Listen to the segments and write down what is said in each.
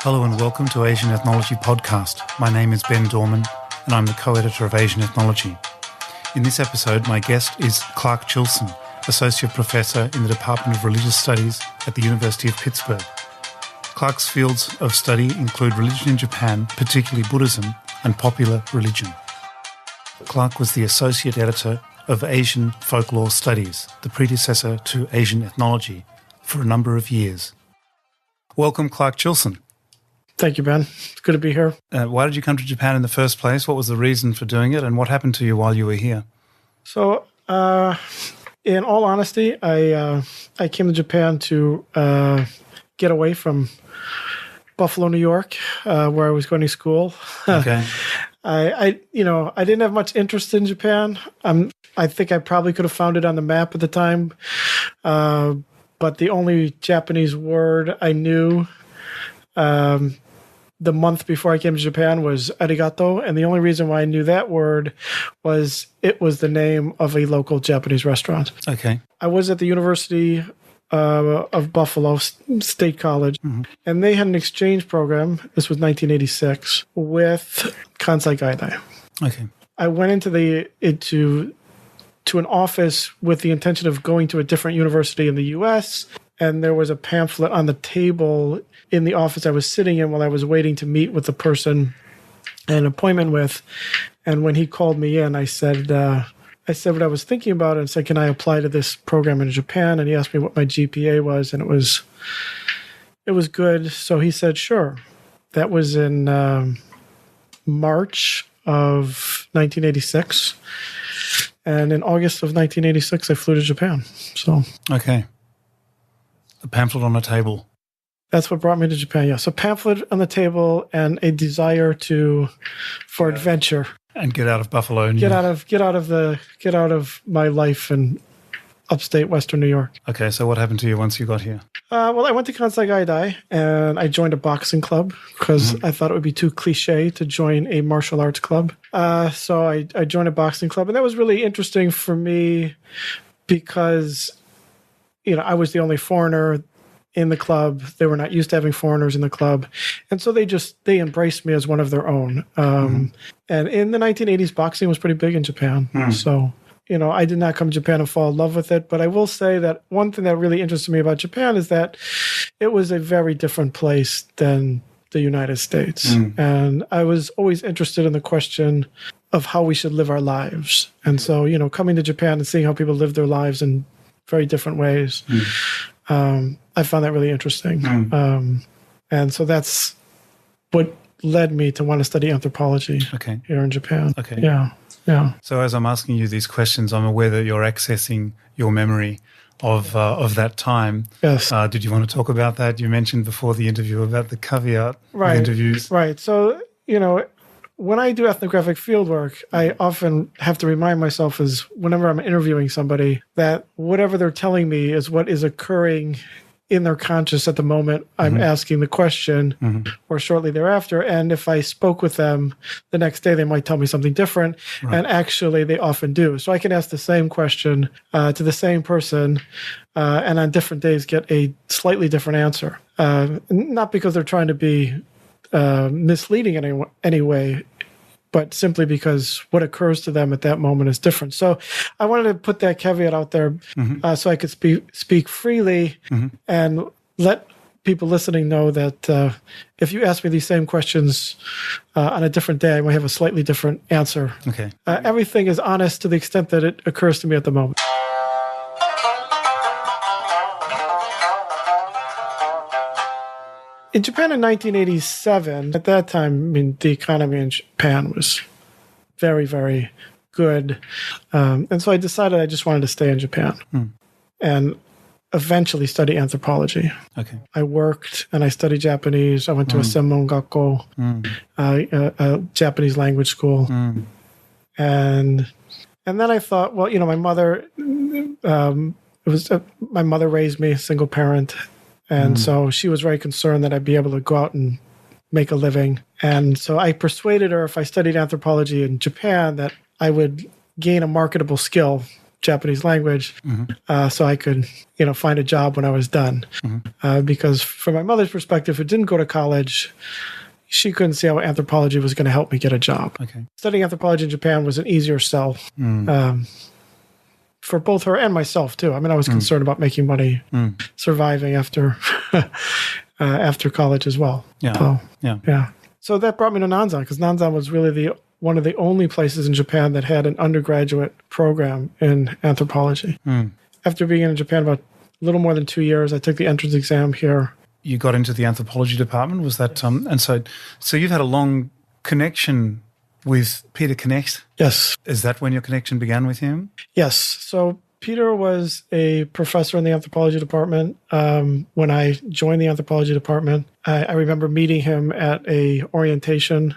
Hello and welcome to Asian Ethnology Podcast. My name is Ben Dorman and I'm the co-editor of Asian Ethnology. In this episode, my guest is Clark Chilson, Associate Professor in the Department of Religious Studies at the University of Pittsburgh. Clark's fields of study include religion in Japan, particularly Buddhism, and popular religion. Clark was the Associate Editor of Asian Folklore Studies, the predecessor to Asian Ethnology, for a number of years. Welcome, Clark Chilson. Thank you, Ben. It's good to be here. Why did you come to Japan in the first place? What was the reason for doing it, and what happened to you while you were here? So, in all honesty, I came to Japan to get away from Buffalo, New York, where I was going to school. Okay. I didn't have much interest in Japan. I think I probably could have found it on the map at the time, but the only Japanese word I knew the month before I came to Japan was arigato, and the only reason why I knew that word was it was the name of a local Japanese restaurant. Okay. I was at the University of Buffalo State College, and they had an exchange program. This was 1986 with Kansai Gaidai. Okay. I went into an office with the intention of going to a different university in the U.S., and there was a pamphlet on the table in the office I was sitting in while I was waiting to meet with the person I had an appointment with. And when he called me in, I said what I was thinking about and said, can I apply to this program in Japan? And he asked me what my GPA was, and it was good. So he said, sure. That was in March of 1986. And in August of 1986, I flew to Japan. So Okay. A pamphlet on a table. That's what brought me to Japan. Yes, a pamphlet on the table and a desire for adventure. And get out of Buffalo. Get out of my life in upstate Western New York. Okay, so what happened to you once you got here? Well, I went to Kansai Gaidai and I joined a boxing club because I thought it would be too cliche to join a martial arts club. So I joined a boxing club, and that was really interesting for me because I was the only foreigner in the club. They were not used to having foreigners in the club. And so they embraced me as one of their own. And in the 1980s, boxing was pretty big in Japan. So, I did not come to Japan and fall in love with it. But I will say that one thing that really interested me about Japan is that it was a very different place than the United States. And I was always interested in the question of how we should live our lives. And so, coming to Japan and seeing how people live their lives in very different ways, I found that really interesting. And so that's what led me to want to study anthropology here in Japan. Okay. Yeah. So as I'm asking you these questions, I'm aware that you're accessing your memory of that time. Yes. Did you want to talk about that? You mentioned before the interview about the caveat with interviews. Right. So, when I do ethnographic fieldwork, I often have to remind myself whenever I'm interviewing somebody that whatever they're telling me is what is occurring in their conscious at the moment I'm asking the question or shortly thereafter. And if I spoke with them the next day, they might tell me something different. Right. And actually they often do. So I can ask the same question to the same person and on different days get a slightly different answer. Not because they're trying to be misleading in any way, but simply because what occurs to them at that moment is different. So I wanted to put that caveat out there so I could speak freely and let people listening know that if you ask me these same questions on a different day, I might have a slightly different answer. Okay. Everything is honest to the extent that it occurs to me at the moment. In Japan in 1987, at that time, the economy in Japan was very, very good. And so I decided I just wanted to stay in Japan and eventually study anthropology. Okay. I worked and I studied Japanese. I went to a Senmon Gakko, a Japanese language school. And then I thought, well, my mother, my mother raised me, a single parent. And so she was very concerned that I'd be able to go out and make a living. And so I persuaded her if I studied anthropology in Japan that I would gain a marketable skill Japanese language, so I could, find a job when I was done. Because from my mother's perspective, who didn't go to college, she couldn't see how anthropology was going to help me get a job. Okay. Studying anthropology in Japan was an easier sell for both her and myself, too. I mean, I was concerned about making money, surviving after after college as well. Yeah. So that brought me to Nanzan, because Nanzan was really one of the only places in Japan that had an undergraduate program in anthropology. After being in Japan about a little more than 2 years, I took the entrance exam here. You got into the anthropology department, was that? And so you've had a long connection with Peter Knecht. Yes. Is that when your connection began with him? Yes. So Peter was a professor in the anthropology department. When I joined the anthropology department, I remember meeting him at a orientation.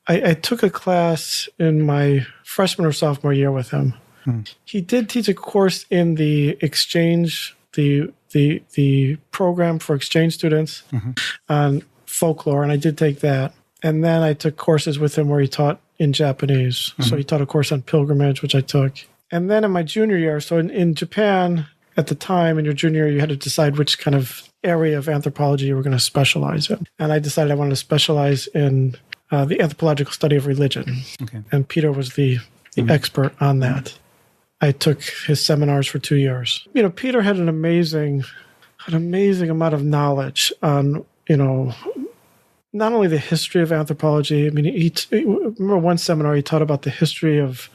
I took a class in my freshman or sophomore year with him. He did teach a course in the exchange, the program for exchange students on folklore, and I did take that. And then I took courses with him where he taught in Japanese. So he taught a course on pilgrimage, which I took. And then in my junior year, so in Japan at the time, in your junior year, you had to decide which kind of area of anthropology you were going to specialize in. And I decided I wanted to specialize in the anthropological study of religion. Okay. And Peter was the expert on that. I took his seminars for 2 years. Peter had an amazing amount of knowledge on, not only the history of anthropology. I mean, I remember one seminar he taught about the history of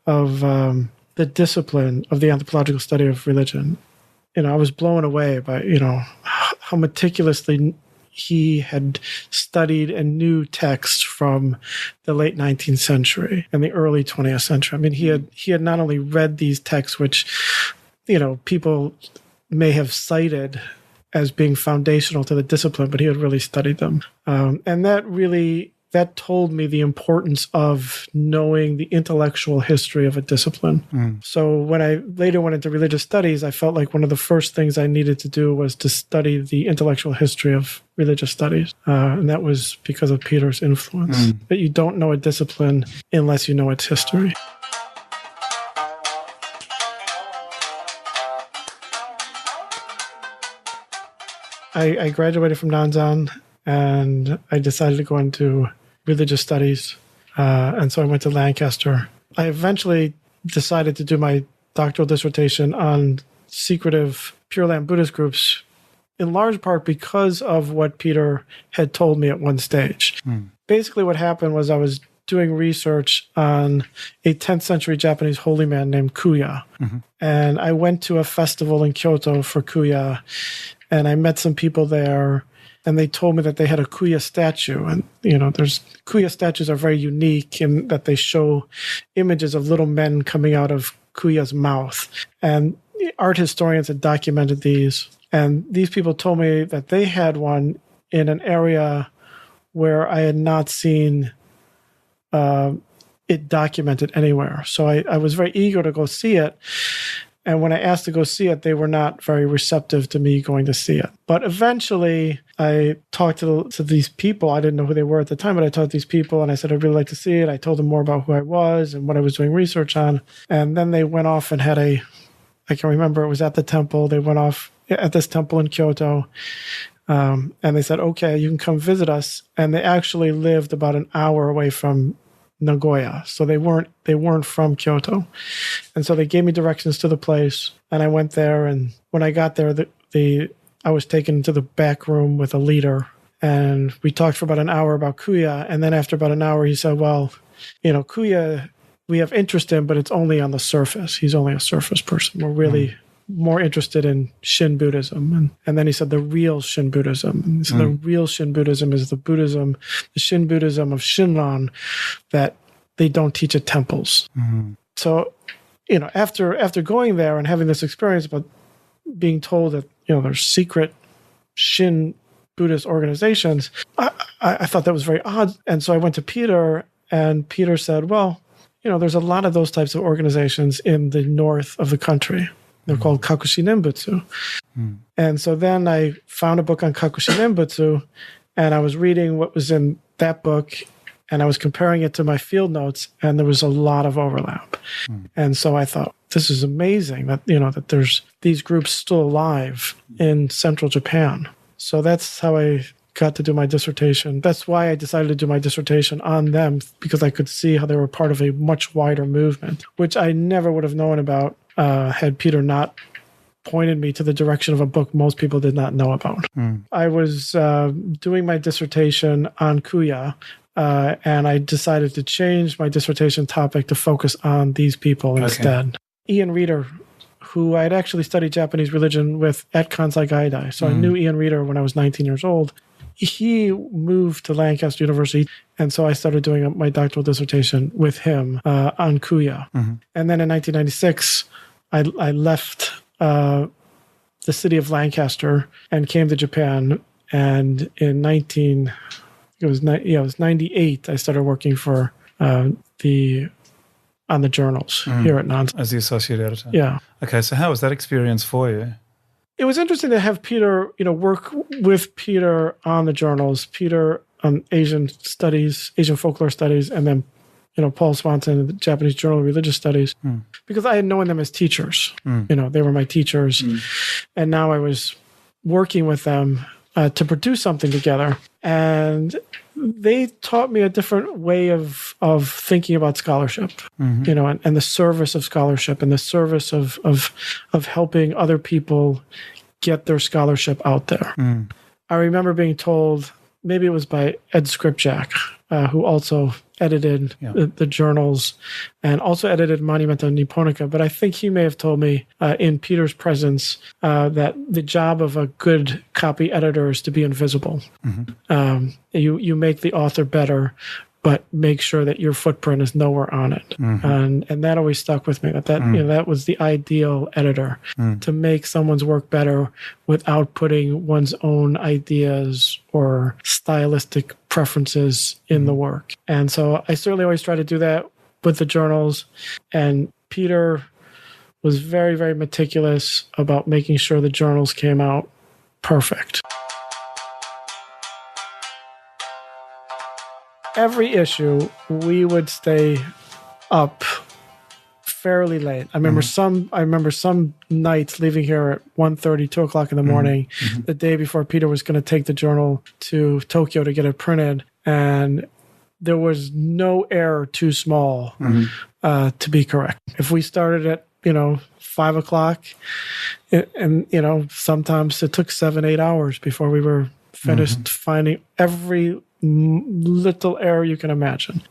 the discipline of the anthropological study of religion. I was blown away by, how meticulously he had studied and knew texts from the late 19th century and the early 20th century. I mean, he had not only read these texts, which, people may have cited as being foundational to the discipline, but he had really studied them. And that told me the importance of knowing the intellectual history of a discipline. So when I later went into religious studies, I felt like one of the first things I needed to do was to study the intellectual history of religious studies. And that was because of Peter's influence. That you don't know a discipline unless you know its history. I graduated from Nanzan, and I decided to go into religious studies. And so I went to Lancaster. I eventually decided to do my doctoral dissertation on secretive Pure Land Buddhist groups, in large part because of what Peter had told me at one stage. Basically what happened was I was doing research on a 10th century Japanese holy man named Kuya. And I went to a festival in Kyoto for Kuya, and I met some people there, and they told me that they had a Kuya statue. And, Kuya statues are very unique in that they show images of little men coming out of Kuya's mouth. And art historians had documented these. And these people told me that they had one in an area where I had not seen it documented anywhere. So I was very eager to go see it. And when I asked to go see it, they were not very receptive to me going to see it. But eventually, I talked to these people. I didn't know who they were at the time, but I talked to these people, and I said, I'd really like to see it. I told them more about who I was and what I was doing research on. And then they went off and had I can remember, it was at the temple. They went off at this temple in Kyoto. And they said, okay, you can come visit us. And they actually lived about an hour away from Nagoya. So they weren't from Kyoto. And so they gave me directions to the place, and I went there. And when I got there, I was taken to the back room with a leader, and we talked for about an hour about Kuya. And then after about an hour, he said, well, Kuya, we have interest in, but it's only on the surface. He's only a surface person. We're really more interested in Shin Buddhism. And then he said the real Shin Buddhism. And so the real Shin Buddhism is the Shin Buddhism of Shinran that they don't teach at temples. So, after going there and having this experience about being told that, there's secret Shin Buddhist organizations, I thought that was very odd. And so I went to Peter, and Peter said, well, there's a lot of those types of organizations in the north of the country. They're called Kakushi Nembutsu. And so then I found a book on Kakushi Nembutsu, and I was reading what was in that book. and I was comparing it to my field notes, and there was a lot of overlap. And so I thought, this is amazing that, that there's these groups still alive in central Japan. So that's how I got to do my dissertation. That's why I decided to do my dissertation on them, because I could see how they were part of a much wider movement, which I never would have known about had Peter not pointed me to the direction of a book most people did not know about. I was doing my dissertation on Kuya, and I decided to change my dissertation topic to focus on these people instead. Ian Reader, who I had actually studied Japanese religion with at Kansai Gaidai, so I knew Ian Reader when I was 19 years old. He moved to Lancaster University, and so I started doing my doctoral dissertation with him on Kuya. And then in 1996, I left the city of Lancaster and came to Japan. And in 98, I started working for on the journals here at NANS. As the associate editor. Yeah. Okay, so how was that experience for you? It was interesting to have Peter, work with Peter on the journals, Peter on Asian Studies, Asian Folklore Studies, and then, Paul Swanson, the Japanese Journal of Religious Studies, because I had known them as teachers. They were my teachers. And now I was working with them to produce something together. And they taught me a different way of thinking about scholarship, and the service of scholarship and the service of helping other people get their scholarship out there. I remember being told, maybe it was by Ed Skripjak, who also edited the journals and also edited Monumenta Nipponica, but I think he may have told me in Peter's presence that the job of a good copy editor is to be invisible. You make the author better, but make sure that your footprint is nowhere on it. And that always stuck with me, that was the ideal editor, to make someone's work better without putting one's own ideas or stylistic preferences in the work. And so I certainly always try to do that with the journals. And Peter was very, very meticulous about making sure the journals came out perfect. Every issue, we would stay up fairly late. I remember some nights leaving here at 1:30, 2 o'clock in the morning, the day before Peter was going to take the journal to Tokyo to get it printed, and there was no error too small to be correct. If we started at 5 o'clock, and sometimes it took 7-8 hours before we were finished finding every little error you can imagine.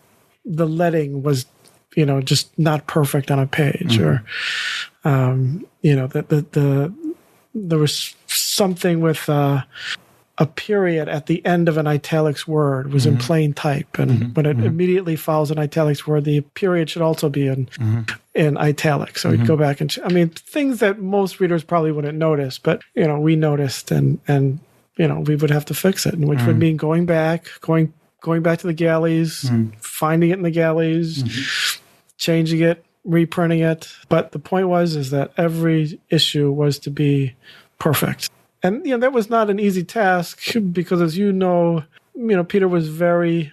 The leading was, just not perfect on a page, or, there was something with a period at the end of an italics word was in plain type, and when it immediately follows an italics word, the period should also be in italics. So we'd go back and things that most readers probably wouldn't notice, but we noticed, and we would have to fix it, which would mean going back to the galleys, finding it in the galleys, changing it, reprinting it. But the point is that every issue was to be perfect. And, that was not an easy task because, as Peter was very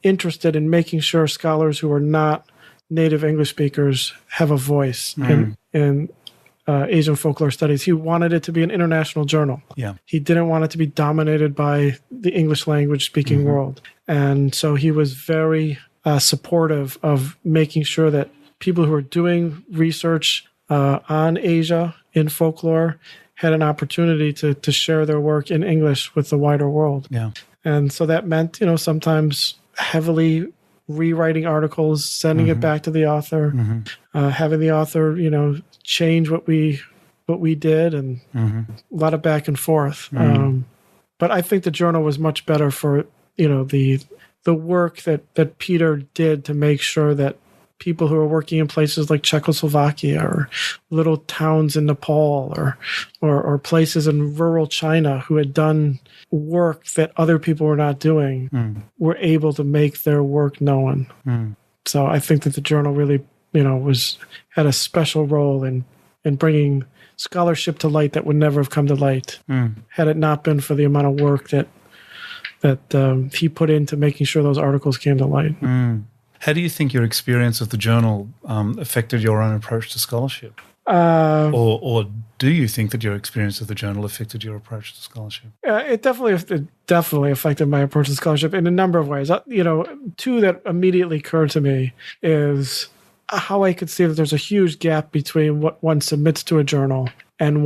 interested in making sure scholars who are not native English speakers have a voice in Asian Folklore Studies. He wanted it to be an international journal. Yeah. He didn't want it to be dominated by the English language speaking world. And so he was very supportive of making sure that people who are doing research on Asia in folklore had an opportunity to share their work in English with the wider world. Yeah. And so that meant, sometimes heavily rewriting articles, sending it back to the author, having the author, change what we did, and a lot of back and forth. But I think the journal was much better for, the work that Peter did to make sure that people who are working in places like Czechoslovakia or little towns in Nepal or places in rural China who had done work that other people were not doing were able to make their work known. So I think that the journal really, had a special role in bringing scholarship to light that would never have come to light had it not been for the amount of work that that he put into making sure those articles came to light. How do you think your experience of the journal affected your own approach to scholarship? Or do you think that your experience of the journal affected your approach to scholarship? It definitely affected my approach to scholarship in a number of ways. Two that immediately occurred to me is how I could see that there's a huge gap between what one submits to a journal and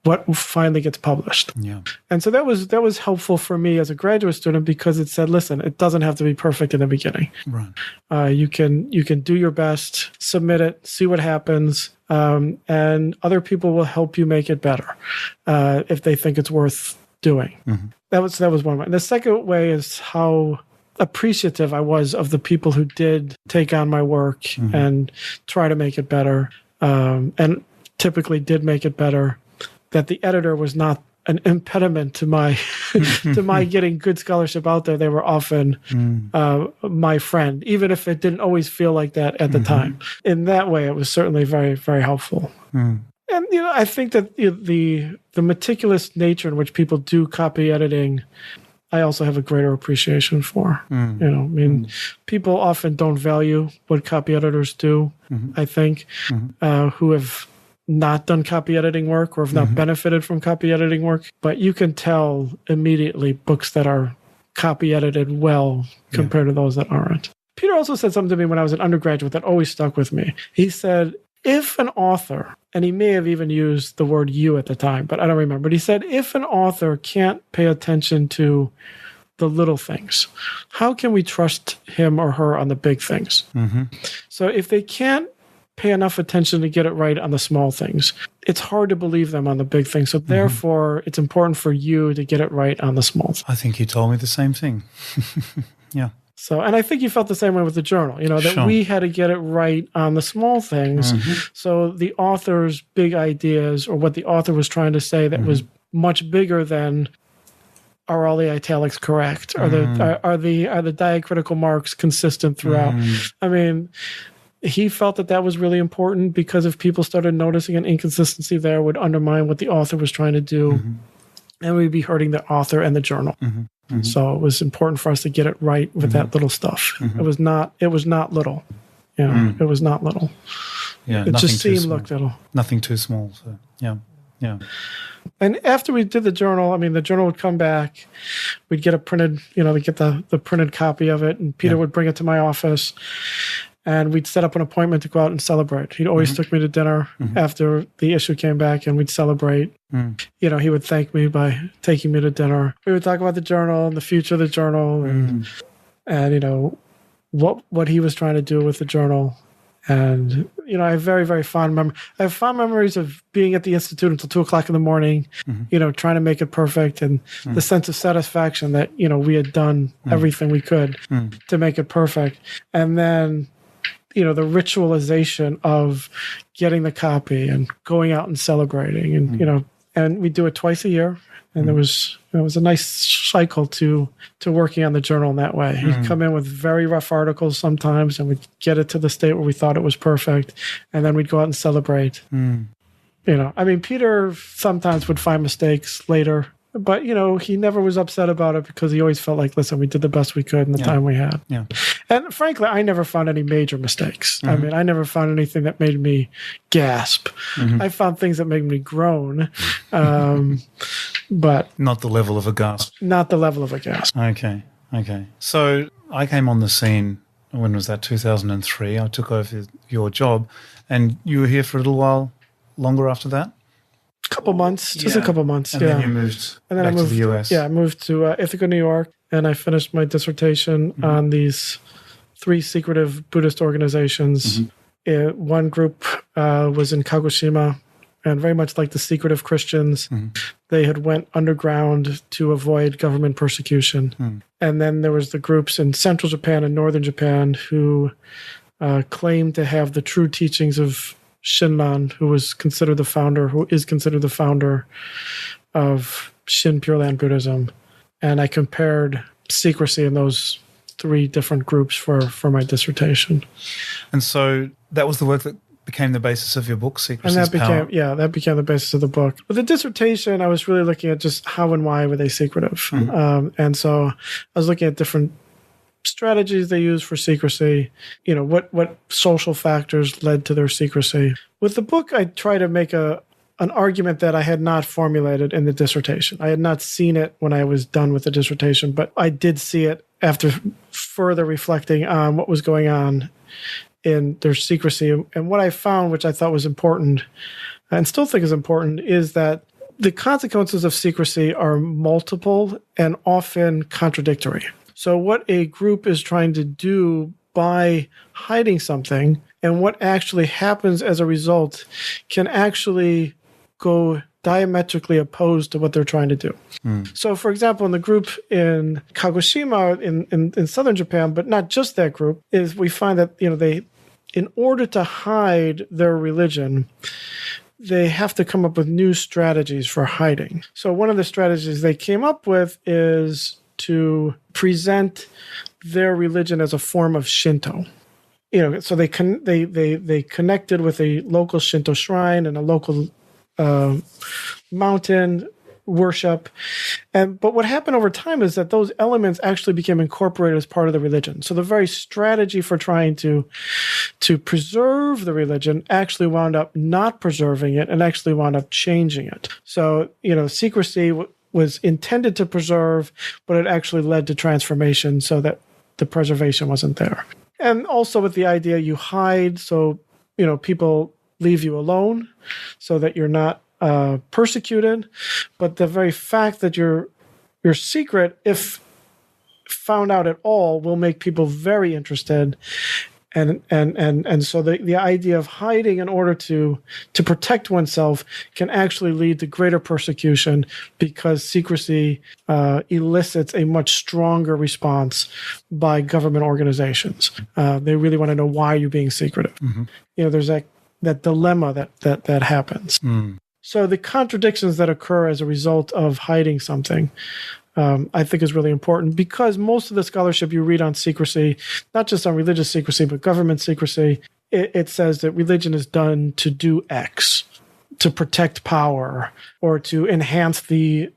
what finally gets published. Yeah. And so that was helpful for me as a graduate student because it said, listen, it doesn't have to be perfect in the beginning. Right. You can do your best, submit it, see what happens, and other people will help you make it better if they think it's worth doing. Mm-hmm. That was one way. And the second way is how appreciative I was of the people who did take on my work and try to make it better, and typically did make it better. That the editor was not an impediment to my to my getting good scholarship out there. They were often my friend, even if it didn't always feel like that at the time. In that way, it was certainly very, very helpful. And I think that the meticulous nature in which people do copy editing, I also have a greater appreciation for. People often don't value what copy editors do. I think who have not done copy editing work or have not benefited from copy editing work, but you can tell immediately books that are copy edited well compared to those that aren't. Peter also said something to me when I was an undergraduate that always stuck with me. He said, if an author, and he may have even used the word you at the time, but I don't remember, but he said, if an author can't pay attention to the little things, how can we trust him or her on the big things? So if they can't pay enough attention to get it right on the small things, it's hard to believe them on the big things. So therefore, it's important for you to get it right on the small things. I think you told me the same thing. Yeah. So, and I think you felt the same way with the journal, that we had to get it right on the small things. So the author's big ideas or what the author was trying to say that was much bigger than are all the italics correct? Are the diacritical marks consistent throughout? I mean, he felt that was really important because if people started noticing an inconsistency there, it would undermine what the author was trying to do, and we'd be hurting the author and the journal. So it was important for us to get it right with that little stuff. It was not little. It was not little. Yeah, it just seemed looked little. Nothing too small. So yeah. And after we did the journal, the journal would come back. We'd get a printed, we'd get the printed copy of it, and Peter would bring it to my office. And we'd set up an appointment to go out and celebrate. He'd always took me to dinner after the issue came back, and we'd celebrate. He would thank me by taking me to dinner. We would talk about the journal and the future of the journal, and what he was trying to do with the journal. And I have very, very fond memories. I have fond memories of being at the institute until 2:00 in the morning. Trying to make it perfect, and the sense of satisfaction that we had done everything we could to make it perfect, and then the ritualization of getting the copy and going out and celebrating, and and we do it twice a year. And it was a nice cycle to working on the journal in that way. He'd come in with very rough articles sometimes, and we'd get it to the state where we thought it was perfect, and then we'd go out and celebrate. Peter sometimes would find mistakes later, but he never was upset about it because he always felt like, listen, we did the best we could in the time we had. Yeah. And frankly, I never found any major mistakes. I never found anything that made me gasp. I found things that made me groan, but not the level of a gasp. Not the level of a gasp. Okay. So I came on the scene, when was that, 2003? I took over your job, and you were here for a little while longer after that? A couple months, just a couple months. And then you moved back to the US. Yeah, I moved to Ithaca, New York, and I finished my dissertation on these 3 secretive Buddhist organizations. One group was in Kagoshima, and very much like the secretive Christians, they had went underground to avoid government persecution. And then there was the groups in central Japan and northern Japan who claimed to have the true teachings of Shinran, who is considered the founder of Shin Pure Land Buddhism. And I compared secrecy in those 3 different groups for my dissertation. And so that was the work that became the basis of your book, Secrecy's And that Power. became the basis of the book. With the dissertation, I was really looking at just how and why were they secretive. And so I was looking at different strategies they use for secrecy, what social factors led to their secrecy. With the book, I try to make an argument that I had not formulated in the dissertation. I had not seen it when I was done with the dissertation, but I did see it after further reflecting on what was going on in their secrecy. And what I found, which I thought was important, and still think is important, is that the consequences of secrecy are multiple and often contradictory. So what a group is trying to do by hiding something and what actually happens as a result can actually go diametrically opposed to what they're trying to do. So, for example, in the group in Kagoshima in southern Japan, but not just that group, is we find that they, in order to hide their religion, they have to come up with new strategies for hiding. So one of the strategies they came up with is to present their religion as a form of Shinto. So they connected with a local Shinto shrine and a local mountain worship. But what happened over time is that those elements actually became incorporated as part of the religion. So the very strategy for trying to preserve the religion actually wound up not preserving it and actually wound up changing it. So, secrecy was intended to preserve, but it actually led to transformation so that the preservation wasn't there. And also with the idea you hide, so, people leave you alone so that you're not persecuted. But the very fact that your secret, if found out at all, will make people very interested. And so the idea of hiding in order to protect oneself can actually lead to greater persecution because secrecy elicits a much stronger response by government organizations. They really want to know why you're being secretive. There's that dilemma that happens. So the contradictions that occur as a result of hiding something, I think is really important because most of the scholarship you read on secrecy, not just on religious secrecy, but government secrecy, it says that religion is done to do X, to protect power or to enhance the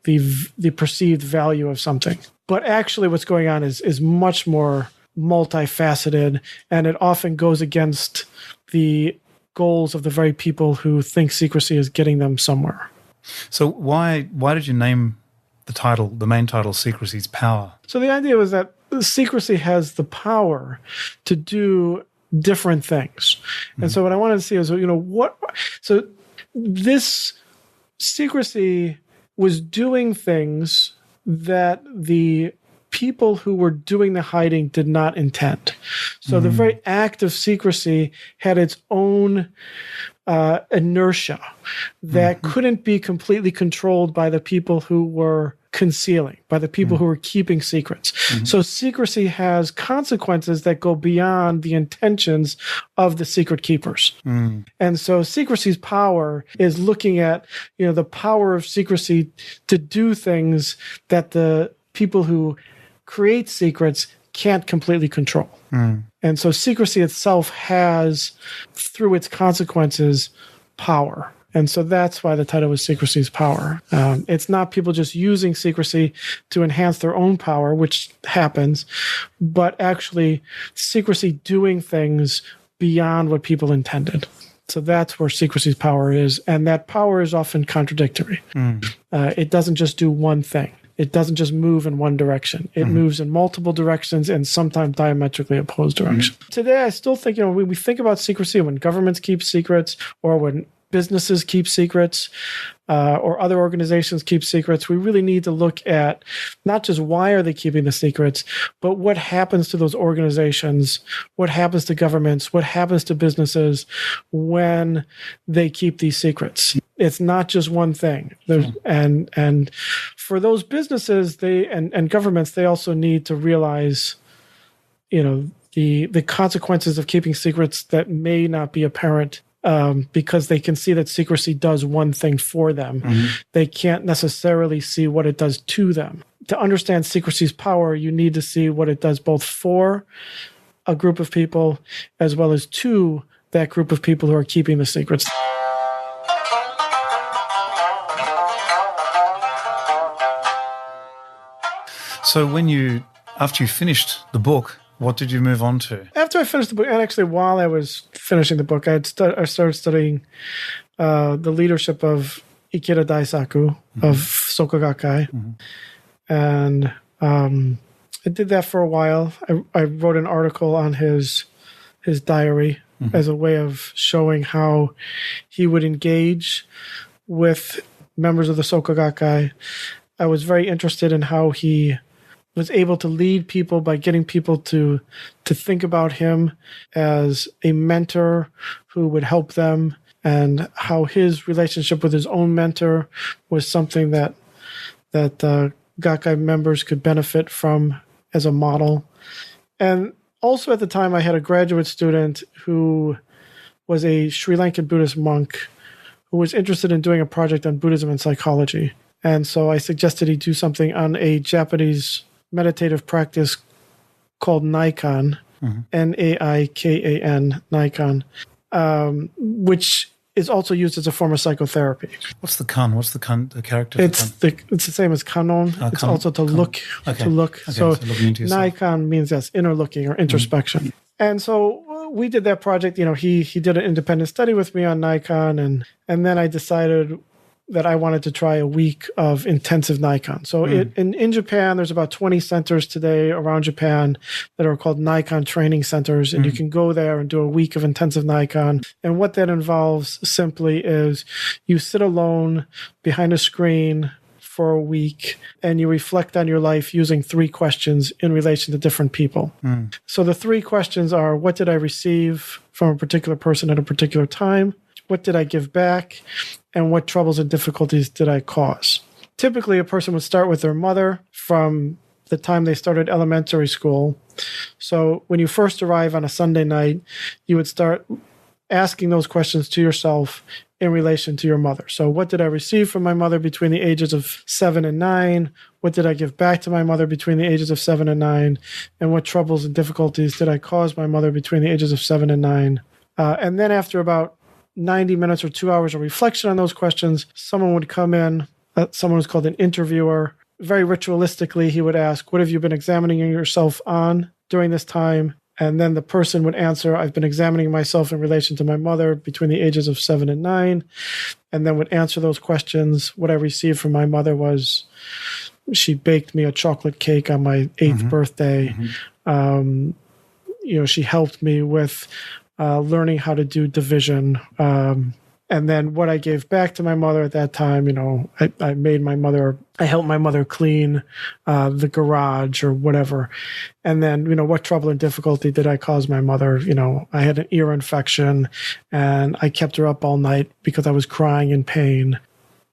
perceived value of something. But actually what's going on is much more multifaceted, and it often goes against the goals of the very people who think secrecy is getting them somewhere. So why did you name the main title, Secrecy's Power? So the idea was that secrecy has the power to do different things. And so what I wanted to see is, so this secrecy was doing things that the people who were doing the hiding did not intend. So the very act of secrecy had its own inertia that couldn't be completely controlled by the people who were concealing, by the people who were keeping secrets. So secrecy has consequences that go beyond the intentions of the secret keepers. And so secrecy's power is looking at, the power of secrecy to do things that the people who create secrets can't completely control. And so secrecy itself has, through its consequences, power. And so that's why the title was Secrecy's Power. It's not people just using secrecy to enhance their own power, which happens, but actually secrecy doing things beyond what people intended. So that's where secrecy's power is. And that power is often contradictory. It doesn't just do one thing. It doesn't just move in one direction. It moves in multiple directions and sometimes diametrically opposed directions. Today, I still think, when we think about secrecy, when governments keep secrets or when businesses keep secrets or other organizations keep secrets, we really need to look at not just why are they keeping the secrets, but what happens to those organizations, what happens to governments, what happens to businesses when they keep these secrets. It's not just one thing. And for those businesses and governments, they also need to realize, the consequences of keeping secrets that may not be apparent because they can see that secrecy does one thing for them. They can't necessarily see what it does to them. To understand secrecy's power, you need to see what it does both for a group of people as well as to that group of people who are keeping the secrets. So after you finished the book, what did you move on to? After I finished the book, and actually while I was finishing the book, I started studying the leadership of Ikeda Daisaku of Soka Gakkai. And I did that for a while. I wrote an article on his diary as a way of showing how he would engage with members of the Soka Gakkai. I was very interested in how he was able to lead people by getting people to think about him as a mentor who would help them, and how his relationship with his own mentor was something that Gakkai members could benefit from as a model. And also at the time, I had a graduate student who was a Sri Lankan Buddhist monk who was interested in doing a project on Buddhism and psychology. And so I suggested he do something on a Japanese meditative practice called naikan, Naikan, naikan, which is also used as a form of psychotherapy. What's the kan? What's the character? It's the same as kanon. It's also to look. Okay. To look. Okay. So looking into yourself. naikan means that's inner looking or introspection. And so we did that project. He did an independent study with me on naikan, and then I decided that I wanted to try a week of intensive naikan. So in Japan, there's about 20 centers today around Japan that are called naikan training centers, and you can go there and do a week of intensive naikan. And what that involves simply is you sit alone behind a screen for a week and you reflect on your life using 3 questions in relation to different people. So the 3 questions are, what did I receive from a particular person at a particular time? What did I give back? And what troubles and difficulties did I cause? Typically, a person would start with their mother from the time they started elementary school. So when you first arrive on a Sunday night, you would start asking those questions to yourself in relation to your mother. So what did I receive from my mother between the ages of 7 and 9? What did I give back to my mother between the ages of 7 and 9? And what troubles and difficulties did I cause my mother between the ages of 7 and 9? And then after about 90 minutes or 2 hours of reflection on those questions, someone would come in, someone who's called an interviewer. Very ritualistically, he would ask, what have you been examining yourself on during this time? And then the person would answer, I've been examining myself in relation to my mother between the ages of 7 and 9, and then would answer those questions. What I received from my mother was she baked me a chocolate cake on my 8th birthday. She helped me with learning how to do division. And then what I gave back to my mother at that time, I helped my mother clean the garage or whatever. And then, what trouble and difficulty did I cause my mother? I had an ear infection and I kept her up all night because I was crying in pain.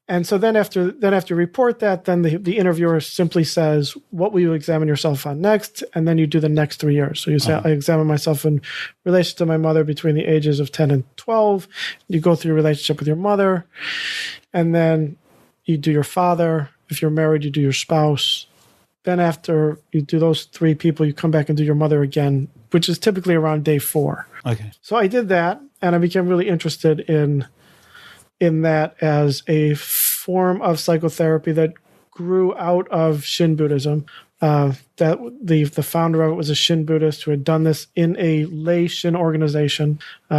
And so then after you report that, then the interviewer simply says, what will you examine yourself on next? And then you do the next 3 years. So you say, I examine myself in relation to my mother between the ages of 10 and 12. You go through your relationship with your mother. And then you do your father. If you're married, you do your spouse. Then after you do those 3 people, you come back and do your mother again, which is typically around day 4. Okay. So I did that, and I became really interested in that as a form of psychotherapy that grew out of Shin Buddhism. That the founder of it was a Shin Buddhist who had done this in a lay Shin organization.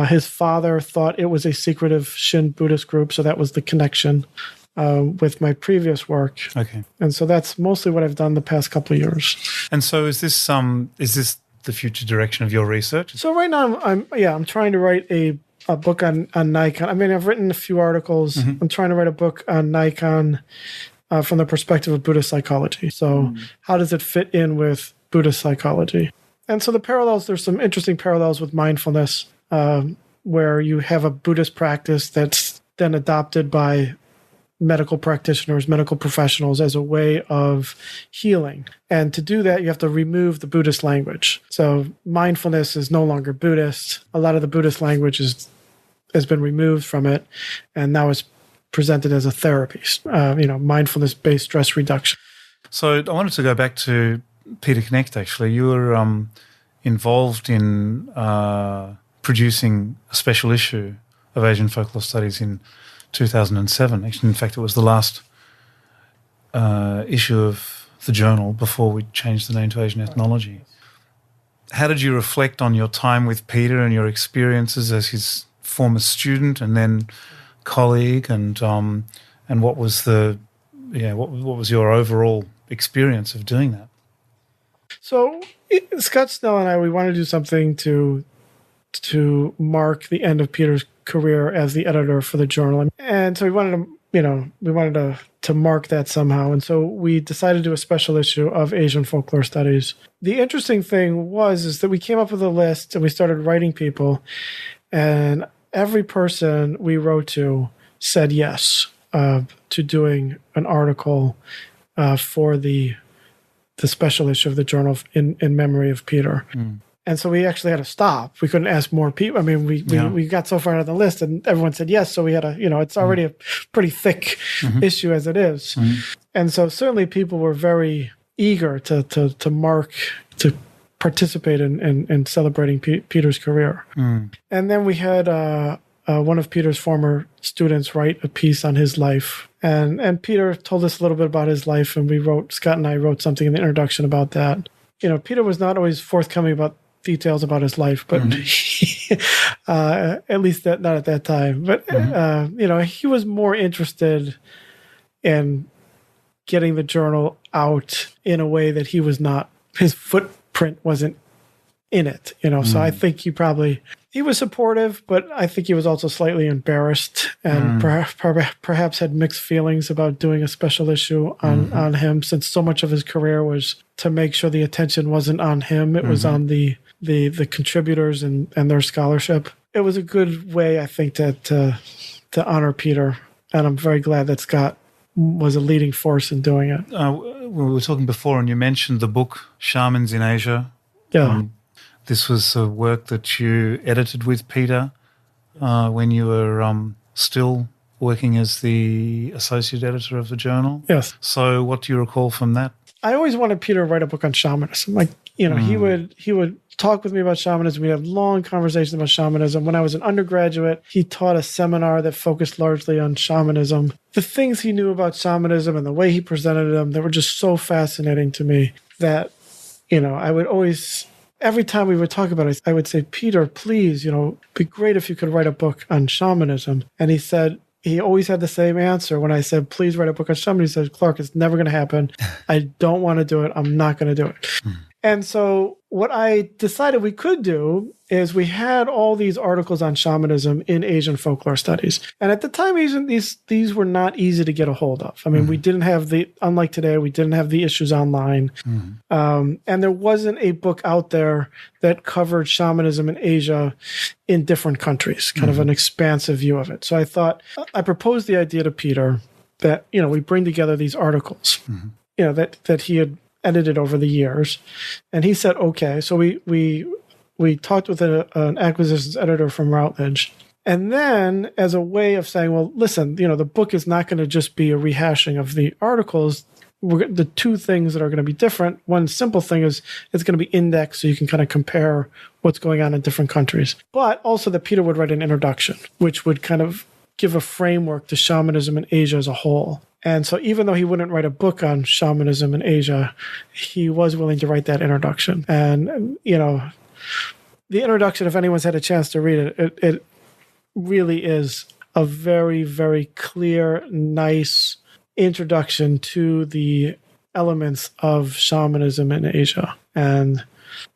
His father thought it was a secretive Shin Buddhist group, so that was the connection with my previous work. Okay. And so that's mostly what I've done the past couple of years. And so is this the future direction of your research? So right now I'm trying to write a book on naikan. I mean, I've written a few articles. I'm trying to write a book on naikan from the perspective of Buddhist psychology. So how does it fit in with Buddhist psychology? And so there's some interesting parallels with mindfulness, where you have a Buddhist practice that's then adopted by medical practitioners, medical professionals as a way of healing. And to do that, you have to remove the Buddhist language. So mindfulness is no longer Buddhist. A lot of the Buddhist language has been removed from it, and now it's presented as a therapy, mindfulness-based stress reduction. So I wanted to go back to Peter Connect, actually. You were involved in producing a special issue of Asian Folklore Studies in 2007. Actually, in fact, it was the last issue of the journal before we changed the name to Asian Ethnology. How did you reflect on your time with Peter and your experiences as his former student and then colleague, and what was what was your overall experience of doing that? So Scott Snell and I, we wanted to do something to mark the end of Peter's career as the editor for the journal, and so we wanted to mark that somehow. And so we decided to do a special issue of Asian Folklore Studies. The interesting thing is that we came up with a list and we started writing people, and every person we wrote to said yes to doing an article for the special issue of the journal in memory of Peter. Mm. And so we actually had to stop. We couldn't ask more people. I mean, we got so far on the list and everyone said yes. So we had it's already a pretty thick issue as it is. Mm. And so certainly people were very eager to participate in celebrating Peter's career. Mm. And then we had one of Peter's former students write a piece on his life. And Peter told us a little bit about his life, and Scott and I wrote something in the introduction about that. Peter was not always forthcoming about details about his life, but at least not at that time. But he was more interested in getting the journal out in a way that his footprint wasn't in it. So I think he was supportive, but I think he was also slightly embarrassed and perhaps had mixed feelings about doing a special issue on him, since so much of his career was to make sure the attention wasn't on him. It was on the contributors and their scholarship. It was a good way, I think, to honor Peter, and I'm very glad that Scott was a leading force in doing it. We were talking before, and you mentioned the book Shamans in Asia. Yeah. This was a work that you edited with Peter when you were still working as the associate editor of the journal. Yes. So what do you recall from that? I always wanted Peter to write a book on shamanism. He would talk with me about shamanism. We had long conversations about shamanism. When I was an undergraduate, he taught a seminar that focused largely on shamanism. The things he knew about shamanism and the way he presented them, they were just so fascinating to me that, I would always, every time we would talk about it, I would say, Peter, please, it'd be great if you could write a book on shamanism. And he said, he always had the same answer. When I said, please write a book on shamanism, he said, Clark, it's never going to happen. I don't want to do it. I'm not going to do it. And so what I decided we could do is we had all these articles on shamanism in Asian Folklore Studies. And at the time, these were not easy to get a hold of. I mean, we didn't have unlike today, we didn't have the issues online. And there wasn't a book out there that covered shamanism in Asia in different countries, kind of an expansive view of it. So I proposed the idea to Peter that, we bring together these articles, that he had edited over the years. And he said, okay. So we talked with an acquisitions editor from Routledge. And then as a way of saying, well, listen, the book is not going to just be a rehashing of the articles. The two things that are going to be different, one simple thing is it's going to be indexed so you can kind of compare what's going on in different countries. But also that Peter would write an introduction, which would kind of give a framework to shamanism in Asia as a whole. And so even though he wouldn't write a book on shamanism in Asia, he was willing to write that introduction. And, the introduction, if anyone's had a chance to read it, it really is a very, very clear, nice introduction to the elements of shamanism in Asia. And,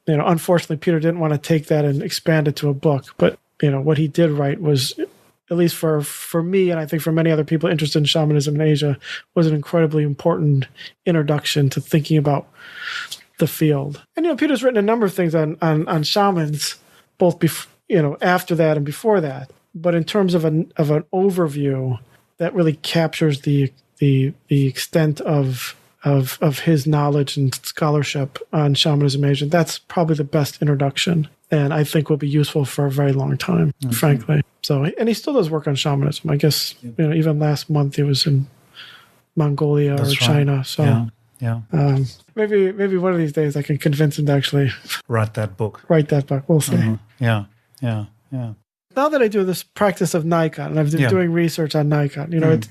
unfortunately, Peter didn't want to take that and expand it to a book. But, what he did write was, at least for me, and I think for many other people interested in shamanism in Asia, was an incredibly important introduction to thinking about the field. And, Peter's written a number of things on shamans, both after that and before that. But in terms of an overview that really captures the extent of his knowledge and scholarship on shamanism in Asia, that's probably the best introduction. And I think will be useful for a very long time, frankly. So, and he still does work on shamanism. I guess, even last month he was in Mongolia or China. So, maybe one of these days I can convince him to actually write that book. We'll see. Yeah. Yeah. Now that I do this practice of naikan, and I've been doing research on naikan,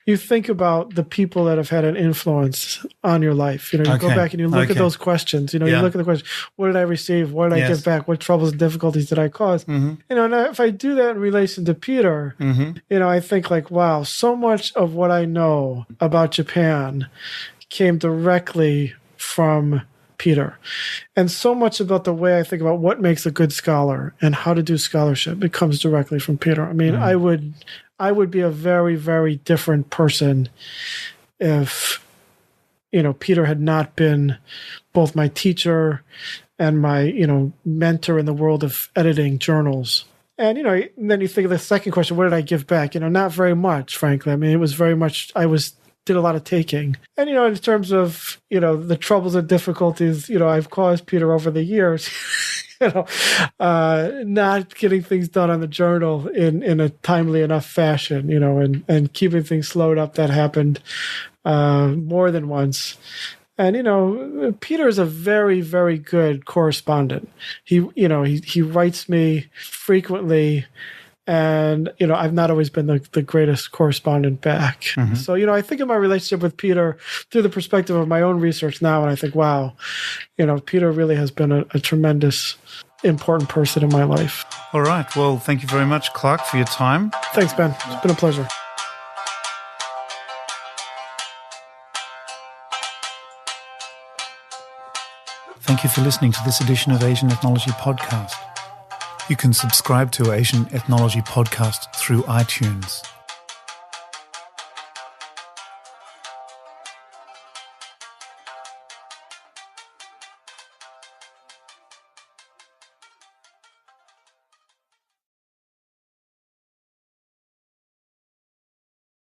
you think about the people that have had an influence on your life. You go back and you look at those questions. You look at the question: what did I receive? What did I give back? What troubles and difficulties did I cause? And if I do that in relation to Peter, I think like, wow, so much of what I know about Japan came directly from Peter. And so much about the way I think about what makes a good scholar and how to do scholarship, it comes directly from Peter. I mean, I would be a very, very different person if, Peter had not been both my teacher and my, mentor in the world of editing journals. And, then you think of the second question, what did I give back? Not very much, frankly. I mean, it was very much, did a lot of taking. And, in terms of, the troubles and difficulties, I've caused Peter over the years, not getting things done on the journal in a timely enough fashion, and keeping things slowed up. That happened more than once. And, Peter is a very, very good correspondent. He writes me frequently. And, I've not always been the greatest correspondent back. So, I think of my relationship with Peter through the perspective of my own research now. And I think, wow, Peter really has been a tremendous, important person in my life. All right. Well, thank you very much, Clark, for your time. Thanks, Ben. It's been a pleasure. Thank you for listening to this edition of Asian Ethnology Podcast. You can subscribe to Asian Ethnology Podcast through iTunes.